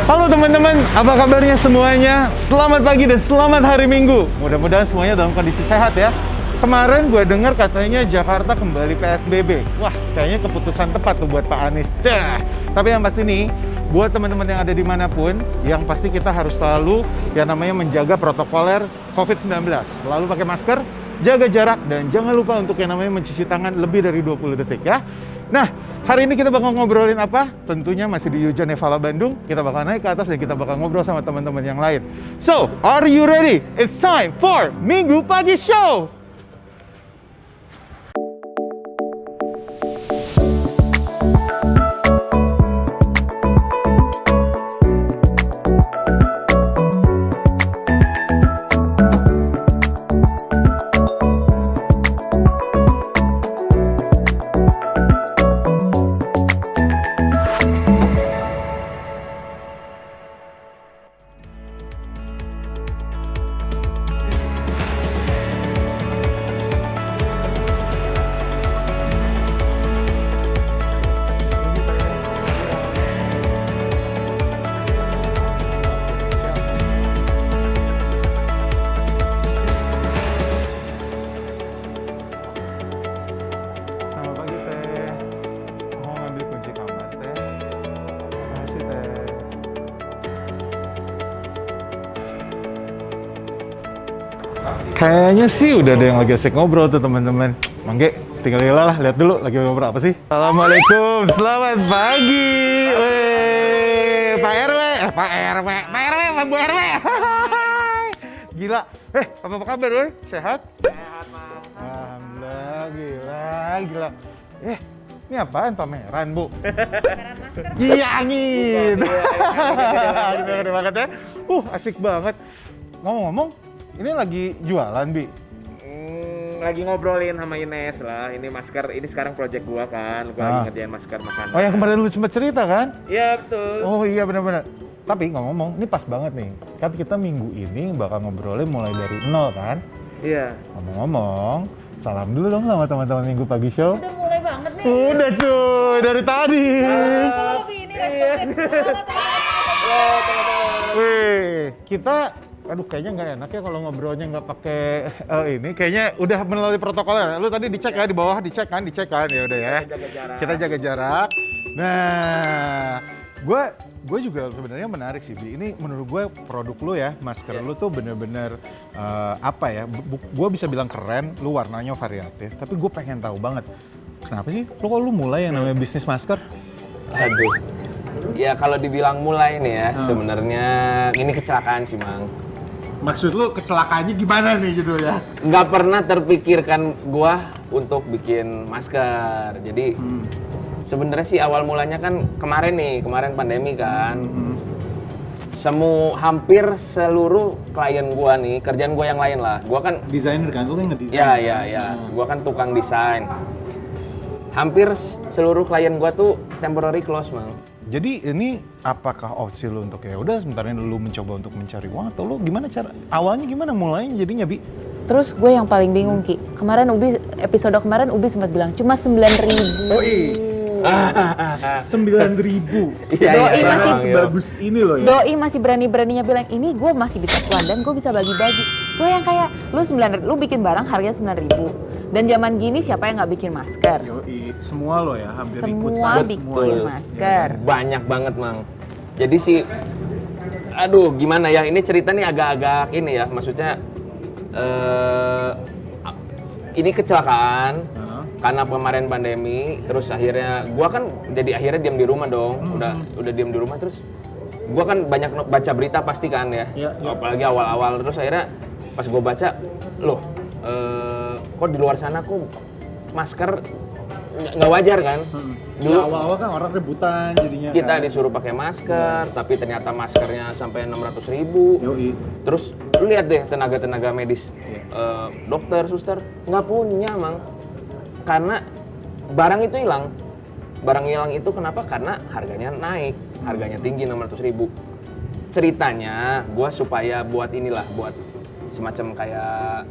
Halo teman-teman, apa kabarnya semuanya? Selamat pagi dan selamat hari Minggu. Mudah-mudahan semuanya dalam kondisi sehat ya. Kemarin gue dengar katanya Jakarta kembali PSBB. Wah, kayaknya keputusan tepat tuh buat Pak Anies. Cah. Tapi yang pasti nih, buat teman-teman yang ada dimanapun, yang pasti kita harus selalu yang namanya menjaga protokoler COVID-19. Selalu pakai masker, jaga jarak, dan jangan lupa untuk yang namanya mencuci tangan lebih dari 20 detik ya. Nah, hari ini kita bakal ngobrolin apa? Tentunya masih di Yuja Nevala Bandung. Kita bakal naik ke atas dan kita bakal ngobrol sama teman-teman yang lain. So, are you ready? It's time for Minggu Pagi Show! Kayaknya sih udah ada yang lagi asik ngobrol tuh teman-teman. Mangge, tinggal lah, lihat dulu lagi ngobrol apa sih. Assalamualaikum, selamat pagi. Weh, Pak RW, Pak RW, Pak Bu RW. Gila, apa kabar weh? Sehat? Sehat, Mas. Alhamdulillah, gila. Ini apaan pameran, Bu? Pameran masker. Iya, angin. Gede banget ya. Asik banget. Ngomong-ngomong, ini lagi jualan, Bi? Lagi ngobrolin sama Ines lah. Ini masker, ini sekarang project gua kan. Gua lagi ngerjain masker makanan. Oh, yang kemarin lu sempat cerita kan? Iya, betul. Oh iya, benar-benar. Tapi ngomong-ngomong, ini pas banget nih. Kan kita minggu ini bakal ngobrolin mulai dari nol kan? Iya. Ngomong-ngomong, salam dulu dong sama teman-teman Minggu Pagi Show. Udah mulai banget nih. Udah cuy, dari tadi. Lebih ini Wih, kita kayaknya nggak enak ya kalau ngobrolnya nggak pakai ini. Kayaknya udah melalui protokolnya. Lu tadi dicek ya, di bawah dicek kan? Ya udah ya. Jaga jarak. Kita jaga jarak. Nah, gue juga sebenarnya menarik sih, Bi. Ini menurut gue produk lu ya, masker lu tuh bener-bener apa ya? Gue bisa bilang keren, lu warnanya variatif. Tapi gue pengen tahu banget, kenapa sih lu mulai yang namanya bisnis masker? Aduh. Ya kalau dibilang mulai nih ya, sebenarnya ini kecelakaan sih, Mang. Maksud lu kecelakaannya gimana nih judulnya? Nggak pernah terpikirkan gua untuk bikin masker. Jadi sebenarnya sih awal mulanya kan kemarin pandemi kan. Hampir seluruh klien gua nih, kerjaan gua yang lain lah. Gua kan Desainer kan, lu kan ngedesain. Ya. Gua kan tukang desain. Hampir seluruh klien gua tuh temporary close, Mang. Jadi ini apakah opsi lu untuk ya udah sebentar ini lu mencoba untuk mencari uang atau lu gimana cara awalnya gimana mulainya jadinya, Bi? Terus gue yang paling bingung, Ki. Kemarin episode kemarin Ubi sempat bilang cuma 9.000. Oh iya. 9.000. Doi masih sebagus ini loh ya. Doi masih berani-beraninya bilang ini gue masih bisa keluar dan gue bisa bagi-bagi. Gue yang kayak lu bikin barang harganya 9.000. Dan zaman gini siapa yang nggak bikin masker? Yoi, semua lo ya hampir Semua bikin masker. Banyak banget, Mang. Jadi sih, aduh gimana ya, ini cerita nih agak-agak ini ya, maksudnya ini kecelakaan karena kemarin pandemi, terus akhirnya gua kan jadi akhirnya diam di rumah dong, udah diam di rumah terus gua kan banyak baca berita pasti kan ya, apalagi awal-awal, terus akhirnya pas gua baca, loh kok di luar sana kok masker nggak wajar kan? Dulu awal-awal kan orang rebutan jadinya. Kita disuruh pakai masker, tapi ternyata maskernya sampai 600.000. Yoi. Terus lu lihat deh tenaga medis, dokter, suster nggak punya, Mang. Karena barang itu hilang. Barang hilang itu kenapa? Karena harganya naik, harganya tinggi 600.000. Ceritanya, gua supaya buat semacam kayak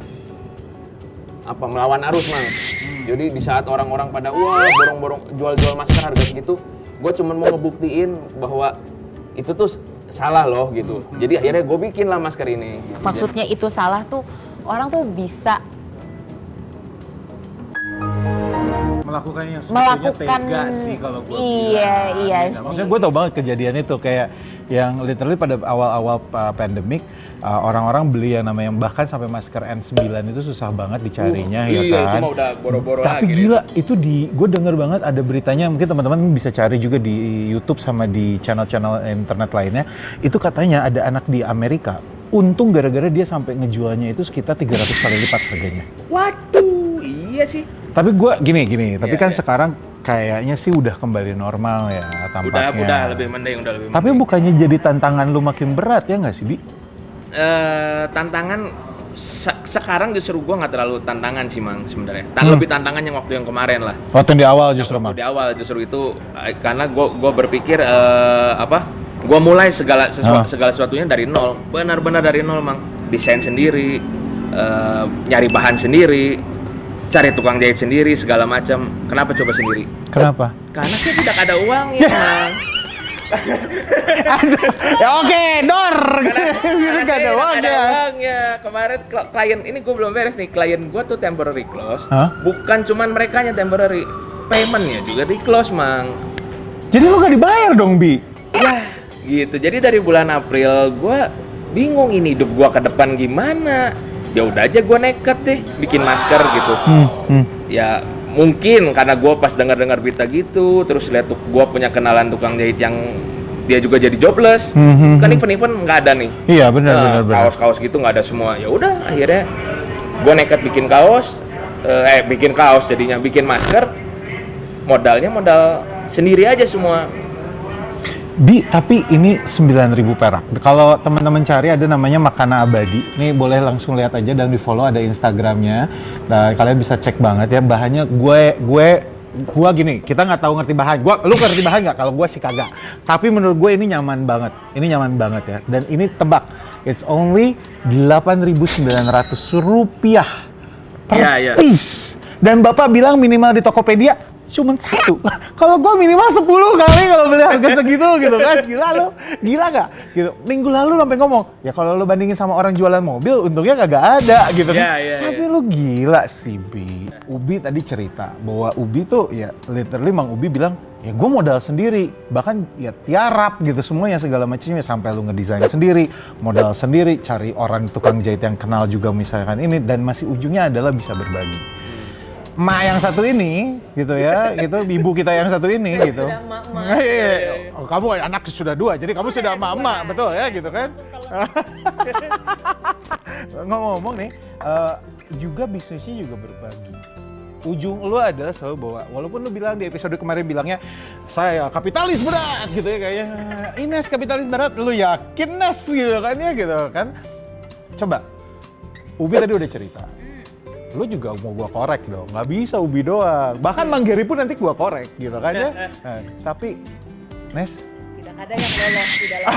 apa melawan arus, Mang. Jadi di saat orang-orang pada wah borong-borong jual-jual masker harga segitu, gue cuma mau ngebuktiin bahwa itu tuh salah loh gitu. Jadi akhirnya gue bikin lah masker ini. Gitu. Maksudnya itu salah tuh orang tuh bisa melakukan yang sebetulnya tega sih kalau gue bilang. Iya. Maksudnya gue tau banget kejadian itu kayak yang literally pada awal-awal pandemik orang-orang beli yang namanya bahkan sampai masker N9 itu susah banget dicarinya ya iya, kan. itu mah udah boro-boro Tapi lagi. gila itu gue denger banget ada beritanya, mungkin teman-teman bisa cari juga di YouTube sama di channel-channel internet lainnya. Itu katanya ada anak di Amerika, untung gara-gara dia sampai ngejualnya itu sekitar 300 kali lipat harganya. Waduh, iya sih. Tapi gue gini, tapi Iya, kan iya. sekarang kayaknya sih udah kembali normal ya tampaknya. Udah lebih mending, Tapi bukannya jadi tantangan lu makin berat ya nggak sih, Bi? Tantangan sekarang justru gue nggak terlalu tantangan sih Mang sebenarnya. Lebih tantangan yang waktu yang kemarin lah. Waktu di awal justru mah. Di awal justru itu karena gue berpikir gue mulai segala sesuatunya dari nol, benar-benar dari nol Mang. Desain sendiri, nyari bahan sendiri, cari tukang jahit sendiri segala macam. Kenapa coba sendiri? Kenapa? Karena saya tidak ada uangnya Mang. Ya oke, Dor. Ini gak ada uangnya. Kemarin klien ini gue belum beres nih. Klien gue tuh temporary close. Hah? Bukan cuman mereka nya temporary, paymentnya juga di close Mang. Jadi lu gak dibayar dong, Bi? Ya, gitu. Jadi dari bulan April gue bingung ini hidup gue ke depan gimana. Ya udah aja gue nekat deh bikin masker gitu. Ya mungkin karena gue pas dengar berita gitu, terus lihat gue punya kenalan tukang jahit yang dia juga jadi jobless. Kan event nggak ada nih. Iya benar. Kaos-kaos gitu nggak ada semua. Ya udah akhirnya gue nekat bikin kaos, jadinya bikin masker. Modalnya modal sendiri aja semua. Bi, tapi ini 9.000 perak. Kalau teman-teman cari ada namanya Makana Abadi. Nih boleh langsung lihat aja dan di follow, ada Instagramnya. Nah, kalian bisa cek banget ya bahannya. Gua gini, kita nggak tahu ngerti bahan. Lu ngerti bahan nggak? Kalau gua sih kagak. Tapi menurut gue ini nyaman banget. Ini nyaman banget ya. Dan ini tebak, it's only 8.900 rupiah per Iya. piece. Dan bapak bilang minimal di Tokopedia cuman 1. Kalau gua minimal 10 kali kalau beli harga segitu gitu kan. Gila nggak? Gitu. Minggu lalu sampai ngomong, ya kalau lu bandingin sama orang jualan mobil, untungnya kagak ada gitu kan. Tapi lu gila sih, Bi. Ubi tadi cerita bahwa Ubi tuh ya literally Mang Ubi bilang, ya gua modal sendiri. Bahkan ya tiarap gitu semuanya segala macamnya sampai lu ngedesain sendiri, modal sendiri, cari orang tukang jahit yang kenal juga misalkan ini, dan masih ujungnya adalah bisa berbagi. Mak yang satu ini gitu ya, gitu ibu kita yang satu ini gitu. Sudah emak-emak. Oh, kamu anak sudah 2, jadi kamu sudah emak-emak, betul ya gitu kan? Ngomong nih, juga bisnisnya juga berbagi. Ujung lu adalah selalu bahwa walaupun lu bilang di episode kemarin bilangnya saya kapitalis berat gitu ya kayaknya, Ines kapitalis berat, lu yakin Nes gitu kan ya gitu kan? Coba, Ubi tadi udah cerita. Lu juga mau gua korek dong, nggak bisa Ubi doang. Bahkan Mang Geri pun nanti gua korek gitu kan ya. Nah, tapi Nes, Tidak ada yang lolos di dalam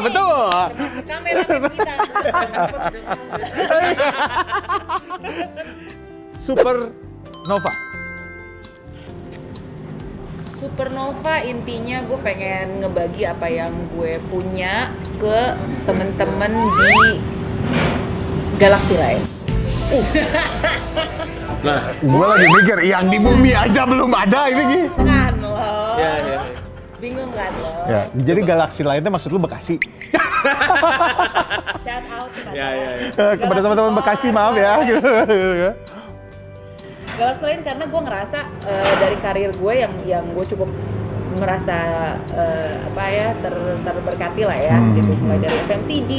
betul. kameramen kita. Supernova. Supernova intinya gue pengen ngebagi apa yang gue punya ke temen-temen di galaksi lain. Nah, Gue lagi mikir, yang di bumi aja belum ada ini Gi. Kan lo. ya. Bingung kan lo. Ya, jadi galaksi lainnya maksud lu Bekasi. Shout out. Ya. Kepada teman-teman Bekasi maaf ya. Galaksi lain karena gue ngerasa dari karir gue yang gue cukup merasa terberkati lah ya gitu, mulai dari FMCG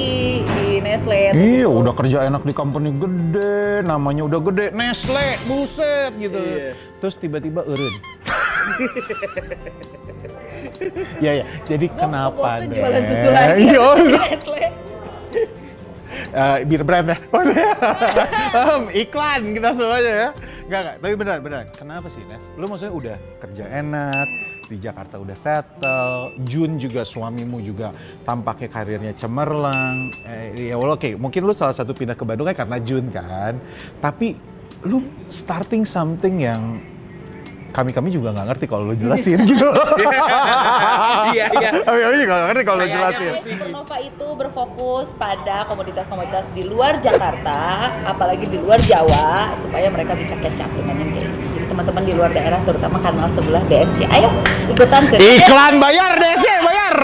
di Nestle. Iya, udah kerja enak di company gede, namanya udah gede, Nestle, buset gitu. Iya. Terus tiba-tiba eureun. Ya, jadi kenapa bosen deh? jualan susu lagi Iya, di Nestle. beer brand ya, iklan kita semuanya ya. Enggak, tapi benar. Kenapa sih, Nes? Lu maksudnya udah kerja enak, di Jakarta udah settle, Jun juga suamimu juga tampaknya karirnya cemerlang. Ya oke, mungkin lu salah satu pindah ke Bandung kan karena Jun kan. Tapi lu starting something yang kami juga nggak ngerti kalau lo jelasin gitu. Iya. Kami juga nggak ngerti kalau lo Saya jelasin. aja pusing. Supernova itu berfokus pada komoditas-komoditas di luar Jakarta, apalagi di luar Jawa, supaya mereka bisa catch up dengan yang kayak gitu. Jadi teman-teman di luar daerah, terutama kanal sebelah BSC, ayo ikutan ke Iklan bayar DC, bayar.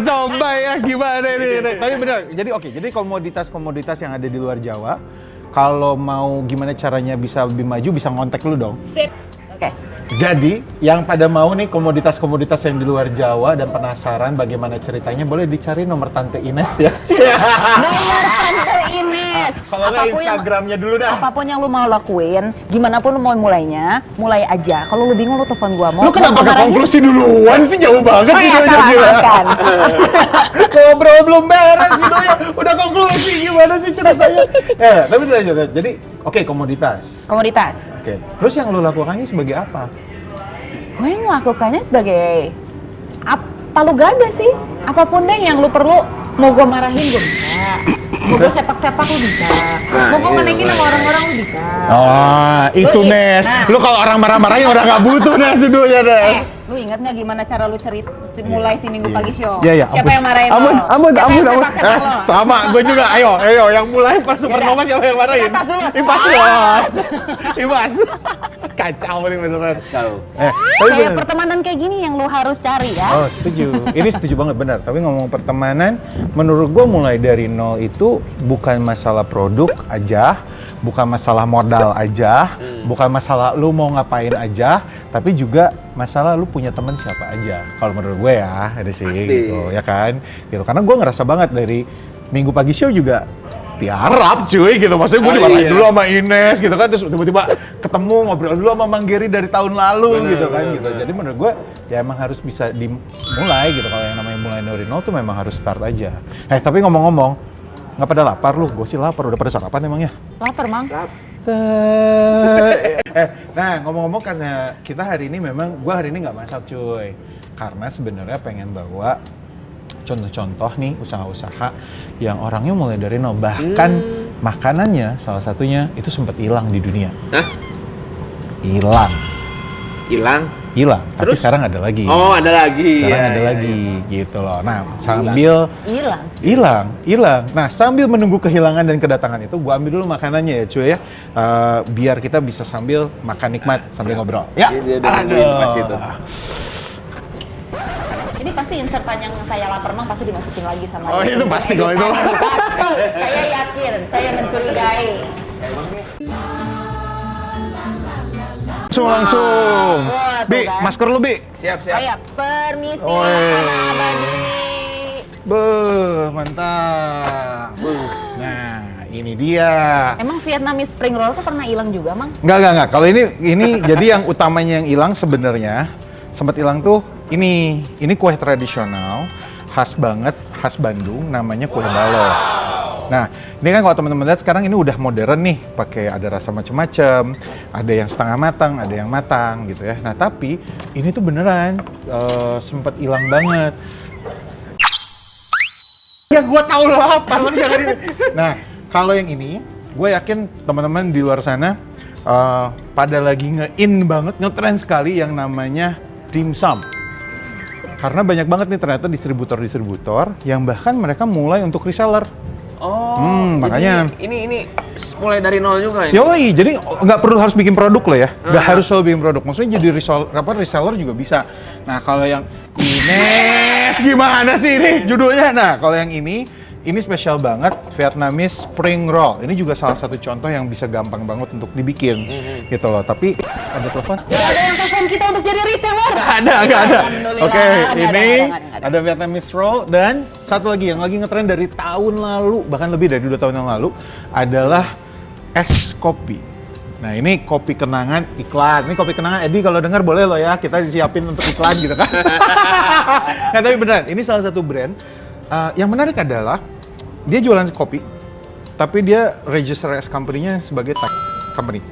Coba ya gimana ini. Tapi benar. Jadi oke, jadi komoditas-komoditas yang ada di luar Jawa, kalau mau gimana caranya bisa lebih maju, bisa ngontek lu dong. Sip. Oke. Jadi, yang pada mau nih komoditas-komoditas yang di luar Jawa dan penasaran bagaimana ceritanya, boleh dicari nomor Tante Ines ya. Nomor Tante Ines. Kalau nggak Instagramnya dulu dah. Apapun yang lu mau lakuin, gimana pun lu mau mulainya, mulai aja. Kalau lu bingung, lu telepon gua. Lu kenapa nggak konklusi duluan sih? Jauh banget videonya gila. Ngobrol belum beres videonya, udah konklusi gimana sih ceritanya? Tapi udah lanjut. Jadi, oke, komoditas. Komoditas. Oke. Terus yang lu lakukannya sebagai apa? Gue melakukannya sebagai apa lu gak ada sih? Apapun deh yang lu perlu, mau gue marahin gue bisa, mau gue sepak-sepak lu bisa, mau gue manekin sama orang-orang lu bisa. Oh, itu Nes. Lu kalau orang marah-marahin udah nggak butuh Nes videonya Nes. Lu ingat nggak gimana cara lu mulai si Minggu Pagi Show? Iya. Siapa yang marahin Ampun. lo? Siapa yang sepak-sepak lo? Sama, gue juga. Ayo, yang mulai pas Supernova siapa yang marahin? Tas dulu. Ipas bos. Ipas. Kacau nih beneran. Kacau. Tapi Kayak bener. pertemanan kayak gini yang lu harus cari ya. Oh, setuju. Ini setuju banget, benar. Tapi ngomong pertemanan, menurut gue mulai dari nol itu bukan masalah produk aja, bukan masalah modal aja, bukan masalah lu mau ngapain aja, tapi juga masalah lu punya teman siapa aja. Kalau menurut gue ya, ada sih Pasti. gitu, ya kan? Gitu. Karena gue ngerasa banget dari Minggu Pagi Show juga tiarap cuy gitu, maksudnya gue dimarahin dulu sama Ines gitu kan, terus tiba-tiba ketemu ngobrol dulu sama Mang Geri dari tahun lalu gitu kan gitu. Jadi menurut gue ya emang harus bisa dimulai gitu, kalau yang namanya mulai dari nol tuh memang harus start aja. Tapi ngomong-ngomong, nggak pada lapar lu? Gue sih lapar, udah pada sarapan emangnya? Lapar, Mang. Nah ngomong-ngomong, karena kita hari ini memang, gue hari ini nggak masak cuy, karena sebenarnya pengen bawa contoh-contoh nih usaha-usaha yang orangnya mulai dari nol, bahkan makanannya salah satunya itu sempat hilang di dunia. Hah? Hilang, tapi Terus? sekarang ada lagi. Oh, ada lagi. Sekarang Iya, ada iya, lagi iya. gitu loh. Nah, sambil Hilang. Nah, sambil menunggu kehilangan dan kedatangan itu, gua ambil dulu makanannya ya cuy ya. Biar kita bisa sambil makan nikmat sambil ngobrol. Ya. Dia udah nungguin pas itu. Ini pasti insertan yang saya lapar, Mang, pasti dimasukin lagi sama Oh, dia. itu pasti kalau itu. Pasti, saya yakin, saya mencurigai. Langsung. Wah, tuh Bi, kan. masker lu, Bi. Siap. Saya permisi, Oi. Mama Abadi. Mantap. Nah, ini dia. Emang Vietnamese spring roll tuh pernah hilang juga, Mang? Enggak. Kalau ini jadi yang utamanya yang hilang sebenarnya, sempat hilang tuh ini kue tradisional khas banget, khas Bandung, namanya kue balok. Nah, ini kan kalau teman-teman lihat sekarang ini udah modern nih, pakai ada rasa macam-macam, ada yang setengah matang, ada yang matang gitu ya. Nah, tapi ini tuh beneran sempat hilang banget. Ya gua tahu lo apa, lo jangan ini. Nah, kalau yang ini, gue yakin teman-teman di luar sana pada lagi nge-in banget, nge-trend sekali yang namanya dimsum. Karena banyak banget nih ternyata distributor-distributor yang bahkan mereka mulai untuk reseller. Oh, makanya. Ini mulai dari nol juga ini. Yoi, jadi nggak perlu harus bikin produk loh ya. Nggak harus selalu bikin produk. Maksudnya jadi reseller juga bisa. Nah, kalau yang Ines gimana sih ini judulnya? Nah, kalau yang ini spesial banget, Vietnamese spring roll. Ini juga salah satu contoh yang bisa gampang banget untuk dibikin, gitu loh. Tapi ada telepon? Tidak ada yang telepon kita untuk jadi reseller. Nggak ada. Alhamdulillah. Oke, Nggak ini ada. ada Vietnamese roll, dan satu lagi yang lagi ngetren dari tahun lalu, bahkan lebih dari 2 tahun yang lalu, adalah es kopi. Nah, ini kopi kenangan iklan. Ini kopi kenangan, Edi kalau dengar boleh loh ya, kita disiapin untuk iklan gitu kan. Nah, tapi beneran, ini salah satu brand. Yang menarik adalah dia jualan kopi, tapi dia register as company-nya sebagai tech company.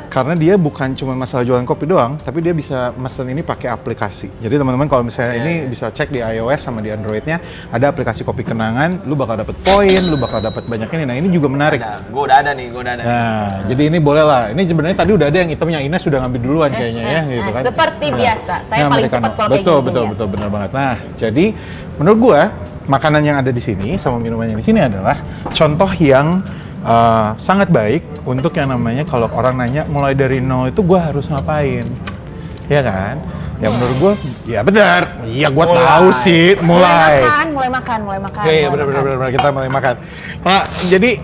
Karena dia bukan cuma masalah jualan kopi doang, tapi dia bisa mesen ini pakai aplikasi. Jadi teman-teman kalau misalnya ini bisa cek di iOS sama di Androidnya, ada aplikasi kopi kenangan, lu bakal dapet poin, lu bakal dapet banyak ini. Nah ini juga menarik. Gue udah ada nih. Nah, jadi ini boleh lah. Ini sebenarnya tadi udah ada yang hitamnya, Ines sudah ngambil duluan kayaknya ya, gitu kan. Seperti biasa, saya paling Americano. cepat kalau kayak Betul, gini. benar banget. Nah, jadi menurut gua makanan yang ada di sini sama minuman yang di sini adalah contoh yang sangat baik untuk yang namanya kalau orang nanya mulai dari nol itu gua harus ngapain, ya kan? Ya menurut gua, ya benar. Iya gua tahu sih mulai. Mulai makan. Iya benar kita mulai makan. Nah, jadi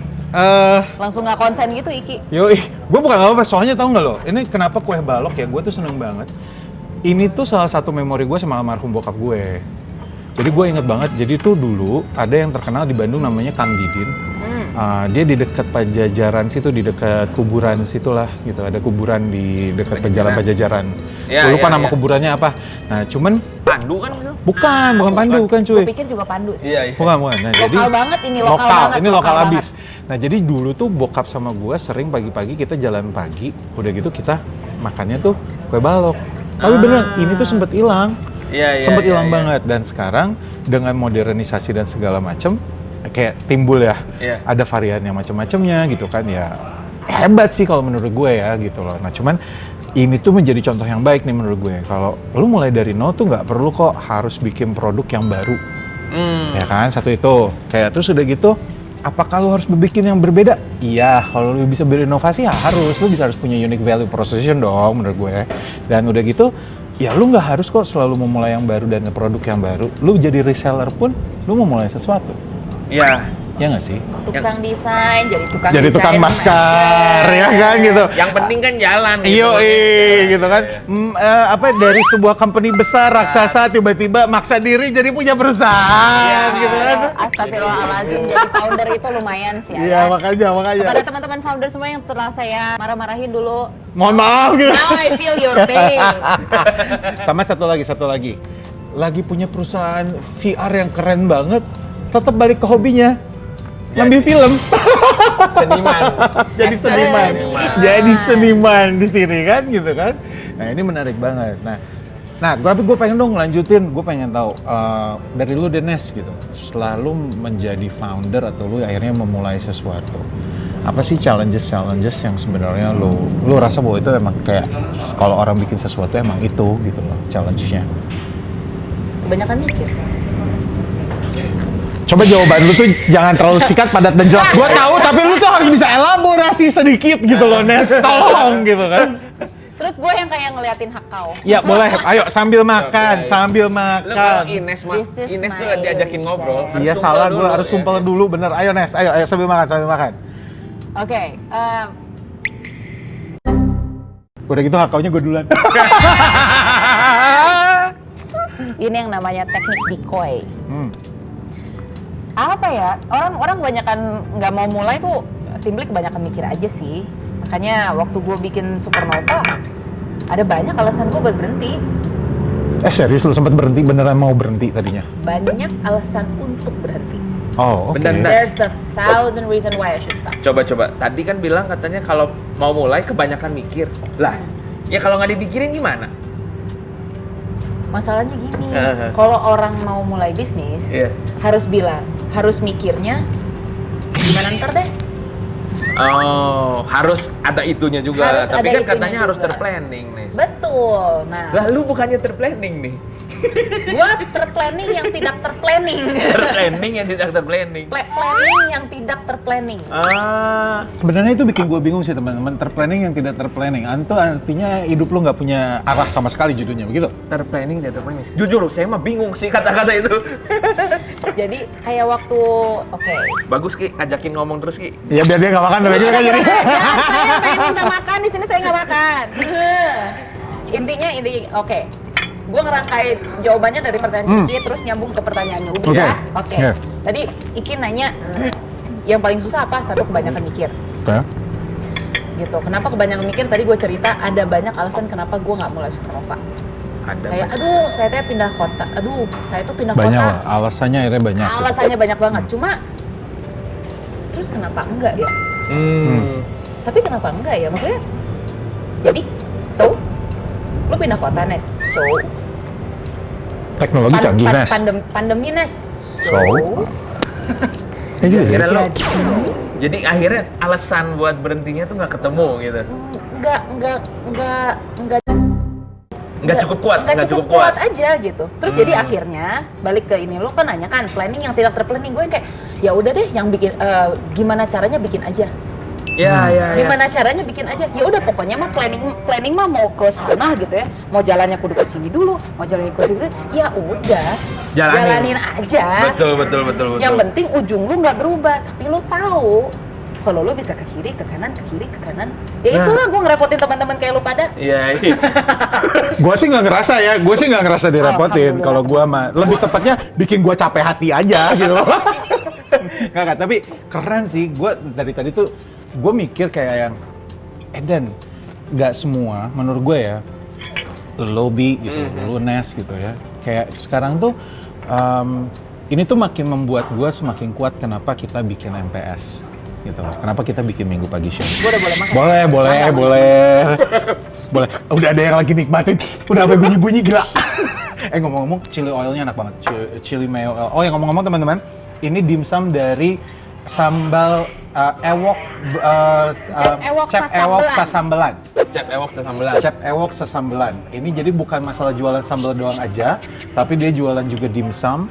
Langsung nggak konsen gitu, Iki. Yoi, gue bukan apa-apa, soalnya tau nggak lo, ini kenapa kue balok ya, gue tuh seneng banget. Ini tuh salah satu memori gue sama almarhum bokap gue. Jadi gue inget banget, jadi tuh dulu ada yang terkenal di Bandung namanya Kang Didin. Dia di dekat Pajajaran situ, di dekat kuburan situlah gitu, ada kuburan di dekat Jalan Pajajaran. Ya, Gue lupa ya, nama ya. kuburannya apa. Nah cuman, Pandu kan itu? bukan Pandu, bukan cuy. Gue pikir juga Pandu sih. Iya. Bukan. Nah, Lokal banget ini, lokal banget, Ini lokal lokal banget. abis. Nah, jadi dulu tuh bokap sama gue sering pagi-pagi kita jalan pagi, udah gitu kita makannya tuh kue balok. Tapi bener, ini tuh sempet hilang. Iya. Sempet hilang banget. Dan sekarang dengan modernisasi dan segala macem, kayak timbul ya, ada varian yang macam-macamnya gitu kan ya. Hebat sih kalau menurut gue ya gitu loh. Nah, cuman ini tuh menjadi contoh yang baik nih menurut gue. Kalau lu mulai dari nol tuh nggak perlu kok harus bikin produk yang baru. Ya kan, satu itu. Kayak terus udah gitu, apakah lu harus bikin yang berbeda? Iya, kalau lu bisa berinovasi ya harus. Lu harus punya unique value proposition dong menurut gue. Dan udah gitu, ya lu nggak harus kok selalu memulai yang baru dan produk yang baru. Lu jadi reseller pun, lu memulai sesuatu. Iya. Ya nggak sih? Tukang desain, jadi tukang Jadi desain. tukang masker, ya kan gitu. Yang penting kan jalan gitu. Iyo, gitu kan. Apa dari sebuah company besar raksasa tiba-tiba maksa diri jadi punya perusahaan, gitu kan. Astagfirullahaladzim, jadi founder itu lumayan sih ya. Iya, makanya. Kepada teman-teman founder semua yang setelah saya marah-marahin dulu, Mohon maaf gitu. now I feel your pain. Sama satu lagi. Lagi punya perusahaan VR yang keren banget, tetap balik ke hobinya. Ngambil film. Seniman. Jadi seniman. Jadi seniman di sini kan gitu kan. Nah, ini menarik banget. Nah, gue pengen dong lanjutin. Gue pengen tahu dari lu Dennis gitu. Setelah lu menjadi founder atau lu akhirnya memulai sesuatu. Apa sih challenges yang sebenarnya lu rasa bahwa itu emang kayak kalau orang bikin sesuatu emang itu gitu loh challenge-nya. Kebanyakan mikir. Coba jawaban lu tuh jangan terlalu sikat, padat dan jelas. Gua tahu, tapi lu tuh harus bisa elaborasi sedikit gitu loh, Nes. Tolong gitu kan. Terus gue yang kayak ngeliatin hakau. Ya boleh, ayo sambil makan, sambil Lu kalau makan. Ines mah, This is Ines tuh my- diajakin ngobrol. Iya harus salah, sumpel gua dulu, harus ya. sumpel dulu, bener. Ayo Nes, ayo sambil makan. Oke, Udah gitu hakaunya gue duluan. ini yang namanya teknik decoy. Hmm. Apa ya, orang kebanyakan nggak mau mulai tuh simply kebanyakan mikir aja sih. Makanya waktu gue bikin Supernova, ada banyak alasan gue buat berhenti. Serius lu sempet berhenti, beneran mau berhenti tadinya? Banyak alasan untuk berhenti. Oh, oke. Bentar. There's 1,000 reason why I should stop. Coba. Tadi kan bilang katanya kalau mau mulai kebanyakan mikir. Lah, ya kalau nggak dipikirin gimana? Masalahnya gini, kalau orang mau mulai bisnis, harus mikirnya gimana ntar deh. Oh, harus ada itunya juga. Harus Tapi ada kan itunya katanya harus juga. terplanning nih. Betul. Nah, Lah, lu bukannya terplanning nih? gua terplanning yang tidak terplanning. Terplanning yang tidak terplanning. Planning yang tidak terplanning. Sebenarnya itu bikin gue bingung sih teman-teman. Terplanning yang tidak terplanning. Itu artinya hidup lu nggak punya arah sama sekali judulnya, begitu? Terplanning tidak terplanning. Jujur, saya mah bingung sih kata-kata itu. Jadi kayak waktu, Bagus Ki, ajakin ngomong terus Ki. Ya biar dia nggak makan terus kan jadi. saya pengen minta makan, di sini saya nggak makan. Intinya, gue ngerangkai jawabannya dari pertanyaan Iki, terus nyambung ke pertanyaannya Ubi ya. Oke. Yeah. Tadi Iki nanya, yang paling susah apa? Satu, kebanyakan mikir. Oke. Gitu. Kenapa kebanyakan mikir? Tadi gue cerita ada banyak alasan kenapa gue nggak mulai Supernova. Ada Kayak, saya tuh pindah kota. Saya tuh pindah Banyak kota. lah, alasannya akhirnya banyak. Alasannya banyak banget. Cuma, terus kenapa enggak ya? Tapi kenapa enggak ya? Maksudnya, Jadi, so, lu pindah kota, Nes. So, Teknologi canggih, Nes. pandemi, Nes. So? Ya juga sih. Akhirnya lo, jadi akhirnya alasan buat berhentinya tuh nggak ketemu gitu. Nggak cukup kuat, nggak cukup kuat aja gitu. Terus jadi akhirnya balik ke ini, lo kan nanya kan planning yang tidak terplanning, gue yang kayak ya udah deh yang bikin gimana caranya bikin aja. Ya. Gimana caranya bikin aja? Ya udah pokoknya mah planning mah mau ke sana gitu ya. Mau jalannya kudu ke sini dulu, mau jalannya ke sini dulu. Ya udah. Jalanin aja. Betul. Yang penting ujung lu nggak berubah, tapi lu tahu kalau lu bisa ke kiri, ke kanan, ke kiri, ke kanan. Ya itulah gue ngerepotin teman-teman kayak lu pada. Iya. Gue sih nggak ngerasa direpotin. Alhamdulillah. Kalau gue mah lebih tepatnya bikin gue capek hati aja gitu loh. Nggak, tapi keren sih. Gue dari tadi tuh gue mikir kayak yang Eden, nggak semua menurut gue ya, lobby gitu, lu Nes gitu ya. Kayak sekarang tuh ini tuh makin membuat gue semakin kuat kenapa kita bikin MPS gitu loh. Kenapa kita bikin Minggu Pagi Show. Gue udah boleh makan. Boleh. Udah ada yang lagi nikmatin. Udah sampai bunyi-bunyi gila. Ngomong-ngomong, chili oilnya enak banget. Chili mayo oil. Oh ya ngomong-ngomong teman-teman, ini dimsum dari sambal ewok Chef Ewok Sasambelan. Chef Ewok Sasambelan. Ini jadi bukan masalah jualan sambal doang aja, tapi dia jualan juga dimsum.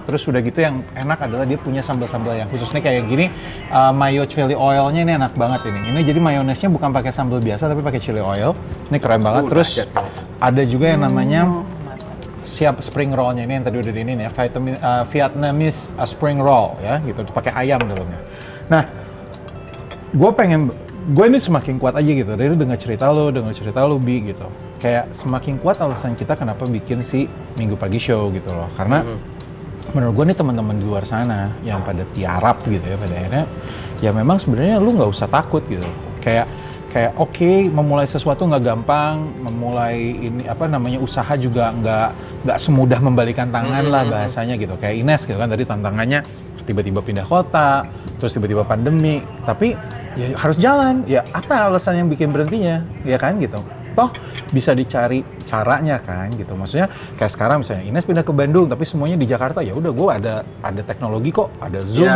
Terus udah gitu yang enak adalah dia punya sambal-sambal yang khususnya kayak gini. Mayo chili oilnya ini enak banget ini. Ini jadi mayonesnya bukan pakai sambal biasa tapi pakai chili oil. Ini keren banget. Terus ada juga yang namanya spring roll-nya ini yang tadi udah di ini ya, Vietnamese spring roll ya gitu, pakai ayam dalamnya. Nah, gue ini semakin kuat aja gitu dari dengar cerita lo Bi gitu. Kayak semakin kuat alasan kita kenapa bikin si Minggu Pagi Show gitu loh. Karena menurut gue nih teman-teman di luar sana yang pada tiarap gitu ya pada akhirnya, ya memang sebenarnya lu nggak usah takut gitu. Kayak oke, memulai sesuatu nggak gampang, memulai ini usaha juga nggak semudah membalikan tangan lah bahasanya gitu. Kayak Ines gitu kan tadi tantangannya tiba-tiba pindah kota, terus tiba-tiba pandemi, tapi ya harus jalan. Ya apa alasan yang bikin berhentinya, ya kan gitu. Toh bisa dicari caranya kan gitu. Maksudnya kayak sekarang misalnya Ines pindah ke Bandung, tapi semuanya di Jakarta. Ya udah, gue ada teknologi kok, ada Zoom.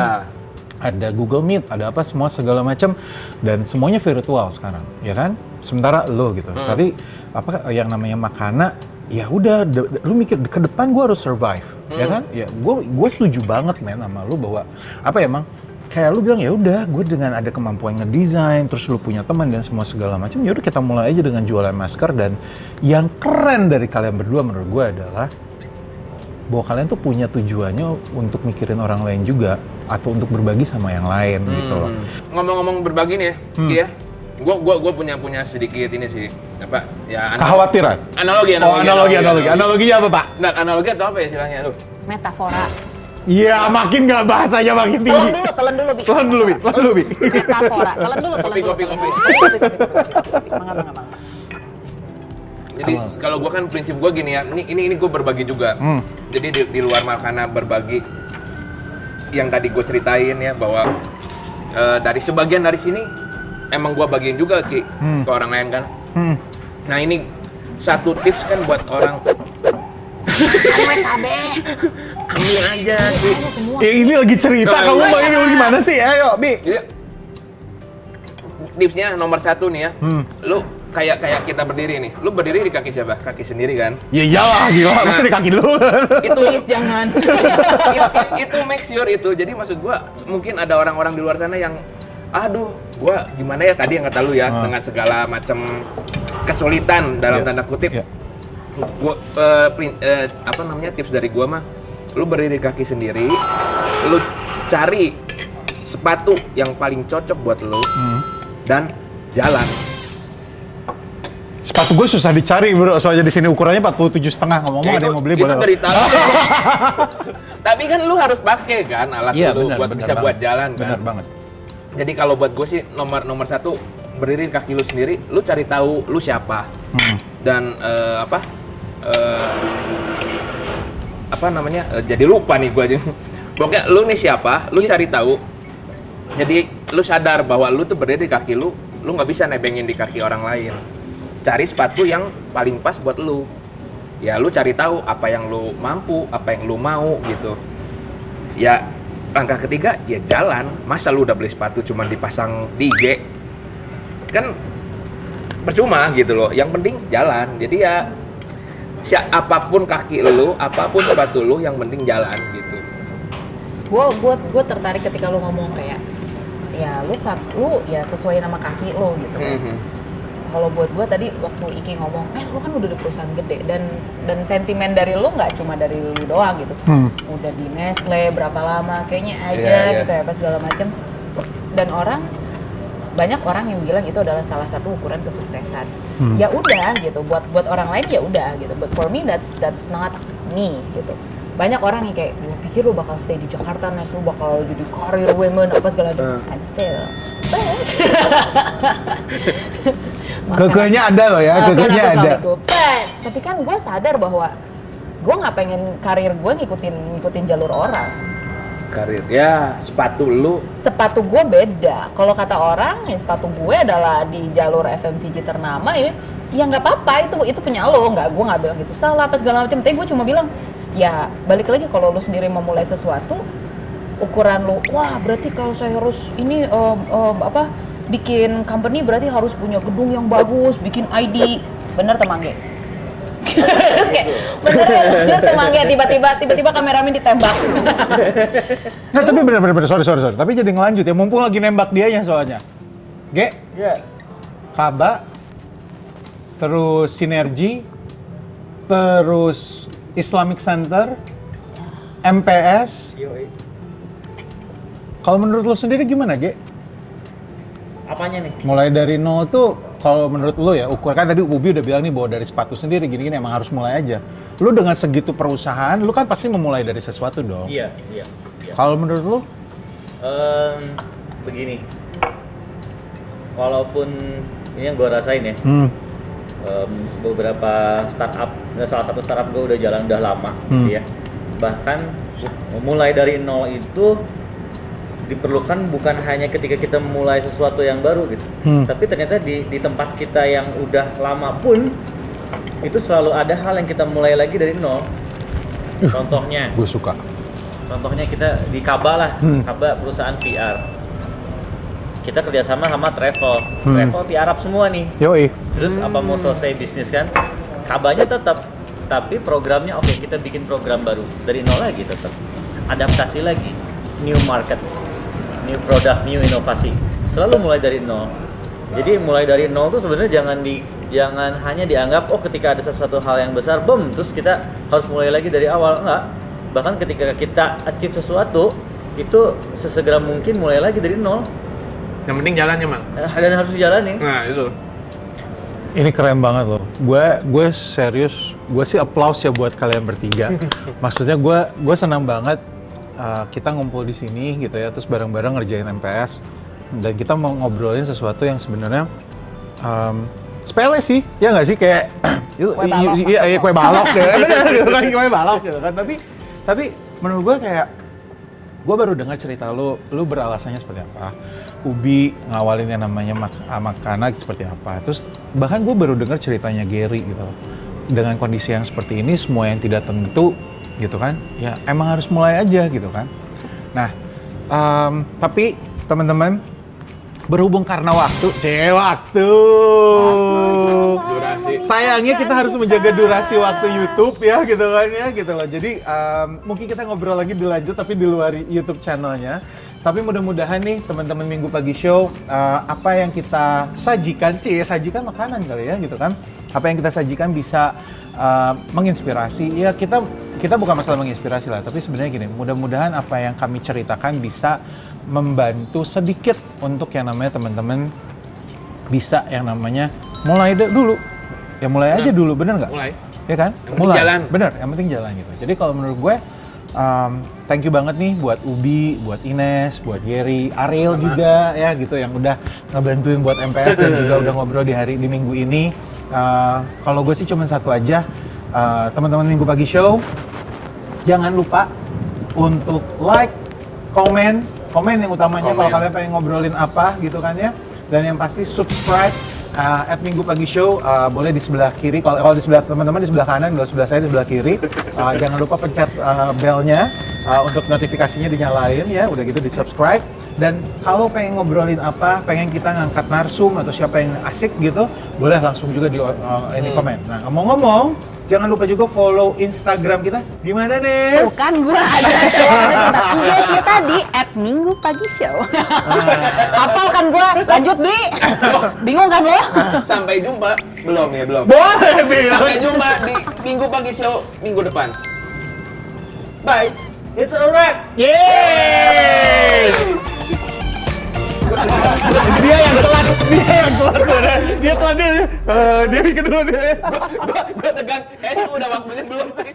Ada Google Meet, ada apa semua segala macam, dan semuanya virtual sekarang, ya kan? Sementara lo gitu, tapi apa yang namanya makanan, ya udah, lu mikir ke depan gue harus survive, ya kan? Ya gue setuju banget sama lu bahwa apa ya emang kayak lu bilang ya udah, gue dengan ada kemampuan ngedesain, terus lu punya teman dan semua segala macam, ya udah kita mulai aja dengan jualan masker. Dan yang keren dari kalian berdua menurut gue adalah bahwa kalian tuh punya tujuannya untuk mikirin orang lain juga atau untuk berbagi sama yang lain gitu loh. Ngomong-ngomong berbagi nih ya, gue punya sedikit ini sih apa ya Kekhawatiran. Analoginya apa Pak? Nah, analogi atau apa ya istilahnya lu? Metafora. Iya, makin nggak bahasanya makin tinggi. Telan dulu, Bi. Metafora. Telan dulu. Kopi. Bangga. Jadi kalau gue kan prinsip gue gini ya, ini gue berbagi juga. Jadi di luar makanan berbagi yang tadi gue ceritain ya bahwa dari sebagian dari sini emang gue bagiin juga ke orang lain kan. Nah ini satu tips kan buat orang. Ambil aja sih. Ini lagi cerita, kamu mau ini gimana sih? Ayo, Bi. Jadi, tipsnya nomor 1 nih ya, lu kayak kita berdiri nih, lu berdiri di kaki siapa? Kaki sendiri kan? Ya iyalah, gila, mesti di kaki dulu. Itu Please jangan. itu make sure itu. Jadi maksud gua mungkin ada orang-orang di luar sana yang aduh, gua gimana ya tadi yang kata lu ya dengan segala macam kesulitan dalam tanda kutip. Gua tips dari gua mah, lu berdiri kaki sendiri, lu cari sepatu yang paling cocok buat lu dan jalan. Sepatu gue susah dicari bro, soalnya di sini ukurannya 47,5. Ngomong-ngomong ada yang mau beli boleh. Itu dari tadi. Tapi kan lu harus pakai kan alas lu buat bisa buat jalan kan. Benar banget. Jadi kalau buat gue sih nomor 1 berdiri kaki lu sendiri, lu cari tahu lu siapa. Dan jadi lupa nih gue aja. Pokoknya lu nih siapa, lu cari tahu. Jadi lu sadar bahwa lu tuh berdiri di kaki lu nggak bisa nebengin di kaki orang lain. cari sepatu yang paling pas buat lu. Ya lu cari tahu apa yang lu mampu, apa yang lu mau gitu. Ya langkah ketiga ya jalan. Masa lu udah beli sepatu cuma dipasang di IG? Kan percuma gitu loh. Yang penting jalan. Jadi ya apapun kaki lu, apapun sepatu lu, yang penting jalan gitu. Gue tertarik ketika lu ngomong kayak ya lu ya sesuai nama kaki lu gitu. Kalau buat gue tadi waktu Iki ngomong, lu kan udah di perusahaan gede dan sentimen dari lu nggak cuma dari lu doang gitu. Udah di Nestle berapa lama kayaknya aja gitu ya apa segala macem. Dan banyak orang yang bilang itu adalah salah satu ukuran kesuksesan. Ya udah gitu, buat orang lain ya udah gitu. But for me that's not me gitu. Banyak orang yang kayak, gue pikir lu bakal stay di Jakarta, Nes, lu bakal jadi career women apa segala macam. And still, Kekehnya ada loh ya, kekehnya ada. Tapi kan gue sadar bahwa gue nggak pengen karir gue ngikutin jalur orang. Karir ya sepatu gue beda. Kalau kata orang, ya sepatu gue adalah di jalur FMCG ternama ini, ya nggak apa-apa, itu punya lo, gue nggak bilang itu salah apa segala macam. Tapi gue cuma bilang, ya balik lagi kalau lo sendiri memulai sesuatu, ukuran lo, wah berarti kalau saya harus ini bikin company berarti harus punya gedung yang bagus, bikin ID, bener temangge. Terus kayak bener temangge tiba-tiba kameramen ditembak. Nah tapi bener sorry. Tapi jadi ngelanjut ya, mumpung lagi nembak dianya soalnya. Kaba, terus Sinergi, terus Islamic Center, MPS. Kalau menurut lo sendiri gimana, Ge? Apanya nih? Mulai dari nol tuh, kalau menurut lo ya, kan tadi Ubi udah bilang nih bahwa dari sepatu sendiri gini-gini emang harus mulai aja. Lo dengan segitu perusahaan, lo kan pasti memulai dari sesuatu dong. Iya. Kalau menurut lo? Begini, walaupun ini yang gue rasain ya, beberapa startup, salah satu startup gue udah jalan udah lama, gitu ya. Bahkan memulai dari nol itu diperlukan bukan hanya ketika kita memulai sesuatu yang baru gitu, tapi ternyata di tempat kita yang udah lama pun itu selalu ada hal yang kita mulai lagi dari nol. Contohnya, Gue suka. Contohnya kita di Kaba lah, Kaba perusahaan PR. Kita kerjasama sama travel di Arab semua nih. Yoi. Terus apa mau selesai bisnis kan? Kabanya tetap, tapi programnya oke, kita bikin program baru dari nol lagi tetap. Adaptasi lagi, new market, new product, new inovasi. Selalu mulai dari nol. Jadi mulai dari nol tuh sebenarnya jangan hanya dianggap ketika ada sesuatu hal yang besar, terus kita harus mulai lagi dari awal. Enggak. Bahkan ketika kita achieve sesuatu, itu sesegera mungkin mulai lagi dari nol. Yang penting jalannya, Mang. Dan harus dijalani. Nah, itu. Ini keren banget loh. Gue serius, gue sih applause ya buat kalian bertiga. Maksudnya gue senang banget kita ngumpul di sini gitu ya, terus bareng-bareng ngerjain MPS dan kita mau ngobrolin sesuatu yang sebenarnya sepele sih, ya nggak sih, kayak kue balok ya, kan kue balok gitu kan. Tapi menurut gue kayak gue baru dengar cerita lu beralasannya seperti apa. Ubi ngawalin yang namanya makanan seperti apa. Terus bahkan gue baru dengar ceritanya Gary gitu. Dengan kondisi yang seperti ini, semua yang tidak tentu gitu kan, ya emang harus mulai aja gitu kan. Nah, tapi teman-teman, berhubung karena waktu. Durasi. Sayangnya kita harus menjaga durasi waktu YouTube ya gitu kan ya gitu loh. Jadi mungkin kita ngobrol lagi dilanjut tapi di luar YouTube channelnya. Tapi mudah-mudahan nih teman-teman Minggu Pagi Show, apa yang kita sajikan, sajikan makanan kali ya gitu kan. Apa yang kita sajikan bisa menginspirasi. Ya kita bukan masalah menginspirasi lah, tapi sebenarnya gini, mudah-mudahan apa yang kami ceritakan bisa membantu sedikit untuk yang namanya teman-teman bisa yang namanya mulai dulu. Ya mulai aja dulu, bener nggak? Mulai. Ya kan? Yang penting jalan. Bener, yang penting jalan gitu. Jadi kalau menurut gue, thank you banget nih buat Ubi, buat Ines, buat Gary, Ariel juga ya gitu yang udah ngebantuin buat MPS dan juga udah ngobrol di minggu ini. Kalau gue sih cuma satu aja, teman-teman Minggu Pagi Show, jangan lupa untuk like, komen yang utamanya kalau kalian pengen ngobrolin apa gitu kan ya. Dan yang pasti subscribe @Minggu Pagi Show, boleh di sebelah kiri. Kalau di sebelah teman-teman di sebelah kanan, kalau sebelah saya di sebelah kiri. Jangan lupa pencet belnya untuk notifikasinya dinyalain ya. Udah gitu di subscribe. Dan kalau pengen ngobrolin apa, pengen kita ngangkat narsum atau siapa yang asik gitu, boleh langsung juga di ini komen. Nah, ngomong-ngomong, jangan lupa juga follow Instagram kita. Di mana, Nes? Tuh kan gue ada coba IG kita di @minggupagishow. Hafal kan gue? Lanjut Bi. Bingung kan lo? Sampai jumpa. Belum ya, belum. Boleh, Bil. Sampai jumpa di Minggu Pagi Show minggu depan. Bye. It's a wrap. Yeay! Dia yang telat sebenarnya. Dia telat dia bikin dulu dia. Gue tegang. Udah waktunya belum sih.